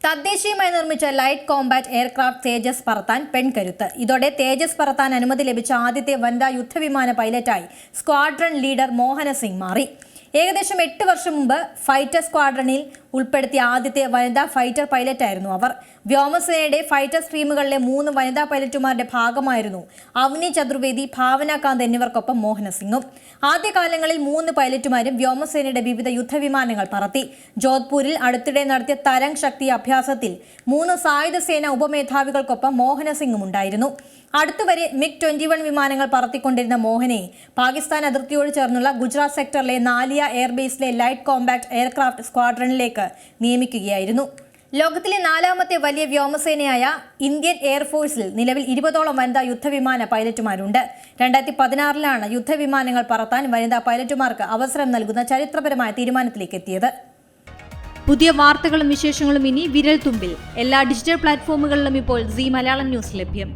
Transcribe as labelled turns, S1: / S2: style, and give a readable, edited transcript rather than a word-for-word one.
S1: തദ്ദേശീയമായി നിർമ്മിച്ച light combat aircraft തേജസ് പറത്താൻ പെൺകരുത്ത്. ഇതോടെ തേജസ് പറത്താൻ അനുമതി ലഭിച്ച ആദ്യത്തെ വനിതാ യുദ്ധവിമാന പൈലറ്റായി സ്ക്വാഡ്രൺ ലീഡർ മോഹന സിംഗ് മാറി. ഏകദേശം 8 വർഷം മുമ്പ് ഫൈറ്റർ സ്ക്വാഡ്രണിൽ ഉൾപ്പെടുത്തിയ ആദ്യത്തെ വനിതാ ഫൈറ്റർ പൈലറ്റായിരുന്നു അവർ. വ്യോമസേനയുടെ ഫൈറ്റർ സ്ട്രീമുകളിലെ 3 വനിതാ പൈലറ്റുമാരുടെ ഭാഗമായിരുന്നു അവനി ചതുർവേദി, ഭാവന കാന്ത് എന്നിവർക്കൊപ്പം മോഹന സിംഗും. ആദ്യകാലങ്ങളിൽ 3 പൈലറ്റുമാരും വ്യോമസേനയുടെ വിവിധ യുദ്ധവിമാനങ്ങൾ പറത്തി. ജോധ്പൂരിൽ അടുത്തിടെ നടത്തിയ തരംഗ് ശക്തി അഭ്യാസത്തിൽ 3 സായുധ സേന ഉപമേധാവികൾക്കൊപ്പം മോഹന സിംഗും ഉണ്ടായിരുന്നു. അടുത്തുവരെ MiG-21 വിമാനങ്ങൾ പറത്തിക്കൊണ്ടിരുന്ന മോഹനെ പാകിസ്ഥാൻ അതിർത്തിയോട് ചേർന്നുള്ള Gujarat സെക്ടറിലെ Naliya എയർബേസിലെ light combat aircraft സ്ക്വാഡ്രണിലേക്ക് നിയമിക്കുകയായിരുന്നു. ലോകത്തിലെ 4ാമത്തെ വലിയ വ്യോമസേനയായ ഇന്ത്യൻ എയർഫോഴ്സിൽ നിലവിൽ 20ഓളം വനിതാ യുദ്ധവിമാന പൈലറ്റുമാരുണ്ട്. 2016-ലാണ് യുദ്ധവിമാനങ്ങൾ പറത്താൻ വനിതാ പൈലറ്റുമാർക്ക് അവസരം നൽകുന്ന ചരിത്രപരമായ തീരുമാനത്തിലേക്ക് എത്തിയത്.
S2: പുതിയ വാർത്തകളും വിശേഷങ്ങളും ഇനി വിരൽ തുമ്പിൽ. എല്ലാ ഡിജിറ്റൽ പ്ലാറ്റ്ഫോമുകളിലും ഇപ്പോൾ സീ മലയാളം ന്യൂസ് ലഭ്യം.